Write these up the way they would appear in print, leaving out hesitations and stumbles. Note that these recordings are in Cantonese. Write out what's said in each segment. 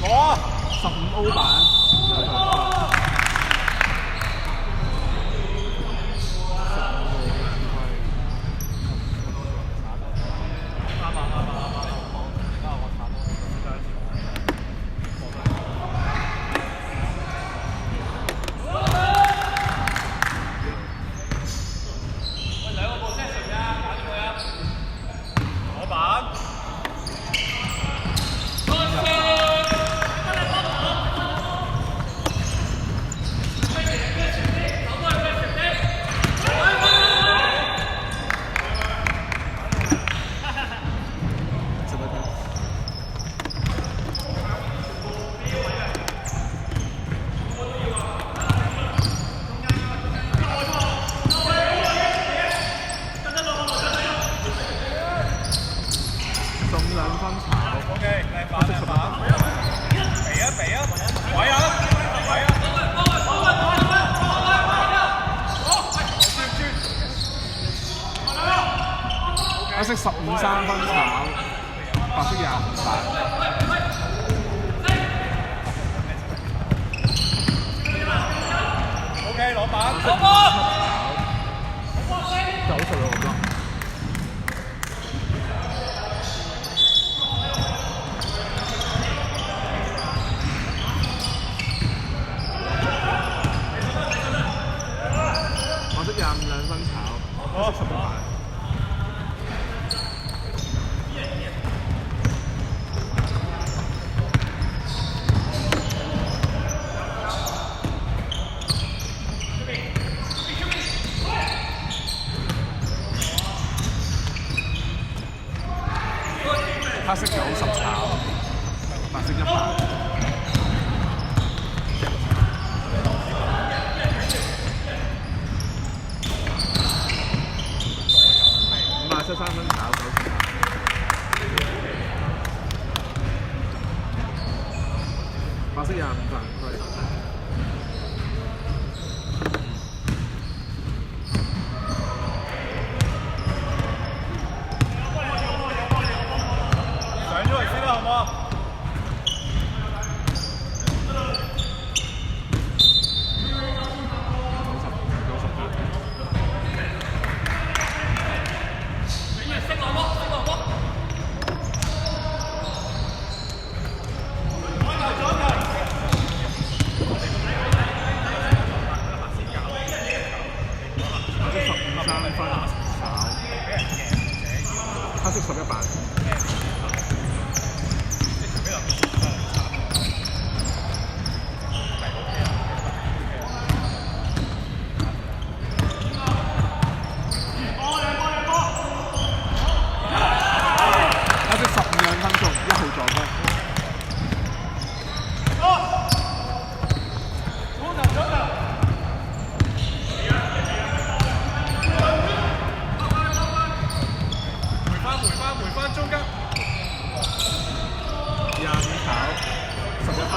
15 歐版。黑色15三分炒，白色25版。OK， 攞板。96個block。黃色25兩分炒，黑色16版。黑色90炒，白色100。53分炒90。白色25犯規。黑色11版。黑色12兩分鐘，1號助攻。回翻中間，25炒11版。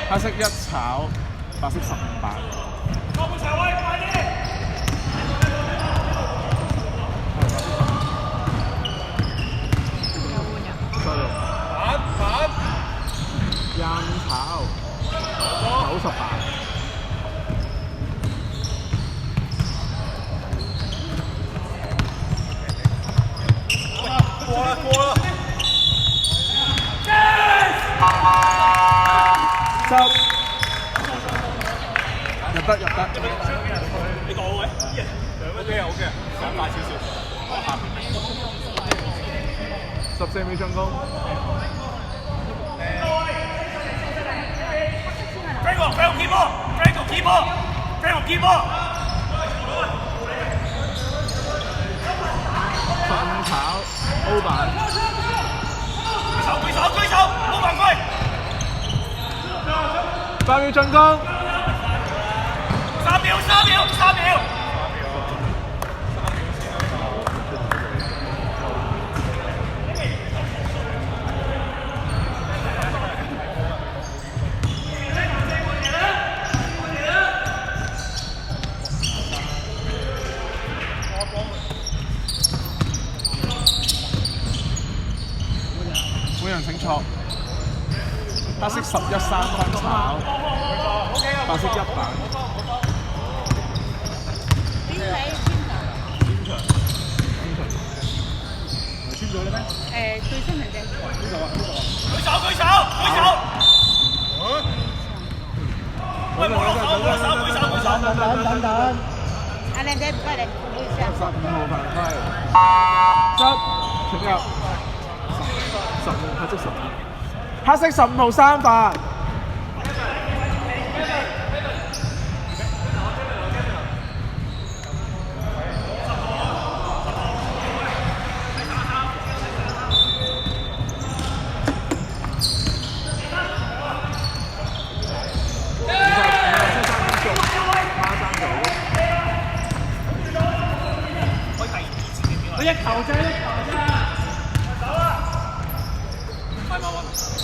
黑色1炒，白色15版。25炒90版。過啦！入得。你講位，OK，想快少少。14秒進攻。Franco keep ball. 15炒歐版。舉手，冇犯規。8秒進攻。3秒。11三分炒，白色1板。邊位簽㗎？簽咗啦咩？對新人嘅。呢度啊，呢度啊。等。阿靚仔唔該你，唔好意思啊。15號犯規，請入。15黑色15號3犯。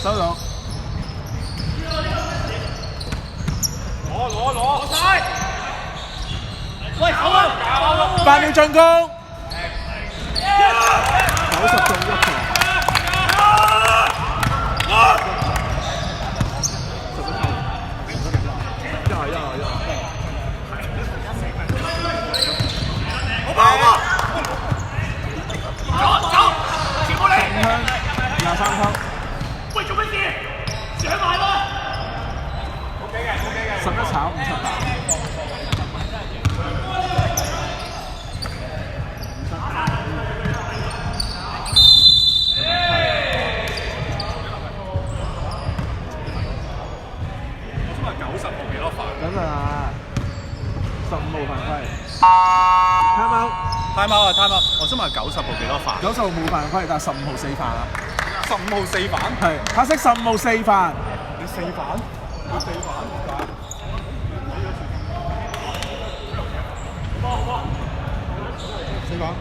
收到。攞晒！喂，好啊！8秒進攻。90中1球。23分。喂，做乜事？上埋啦！OK 嘅。11炒57打。我想問90號幾多犯？等陣啊，15號犯規。time out。我想問90號幾多犯？90號冇犯規，但係15號4犯啊。15號4犯？係，黑色15號4犯。你4犯？你4犯？點解？好4犯。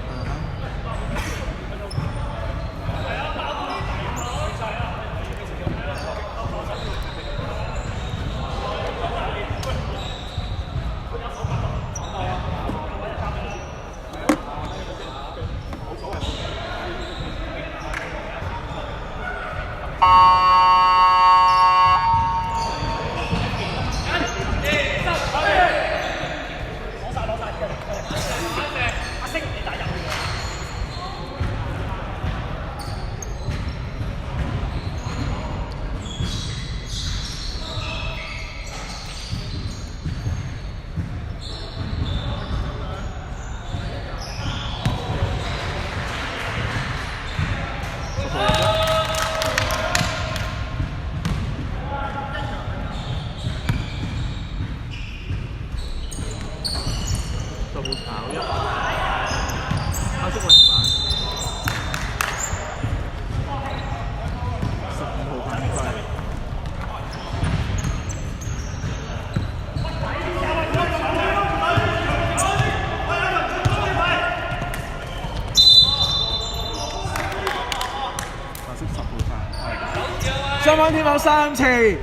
雙方天網3次。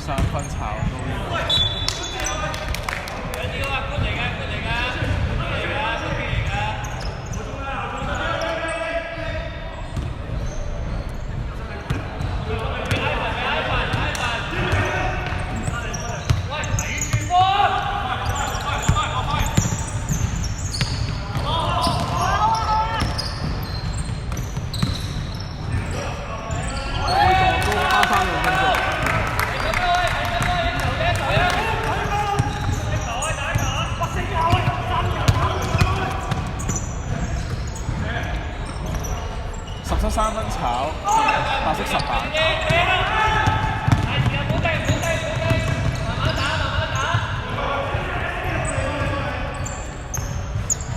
3分炒高呢173分炒，白色10板。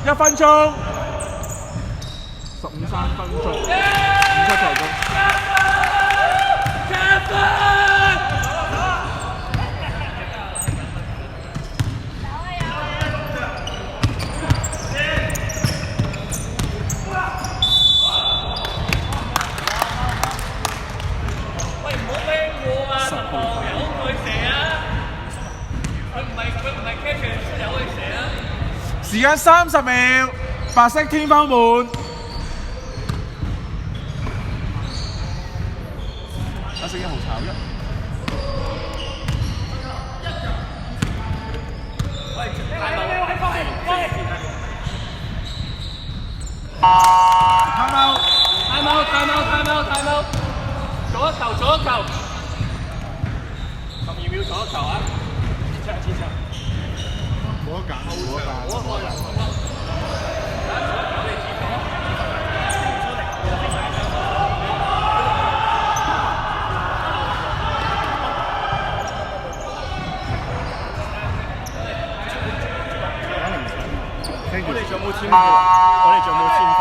1分鐘，15 3分鐘，5球鐘。時間30秒，白色天花門。1號炒1。Time out，左一球，12秒左一球啊！前場。冇得揀。我哋仲有冇簽貨？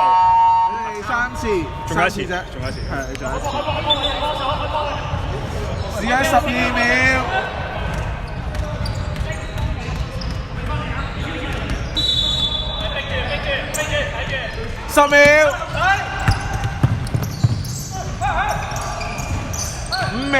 你哋3次，仲有一次啫，仲有一次。係，仲有一次。時間12秒。10秒。5秒。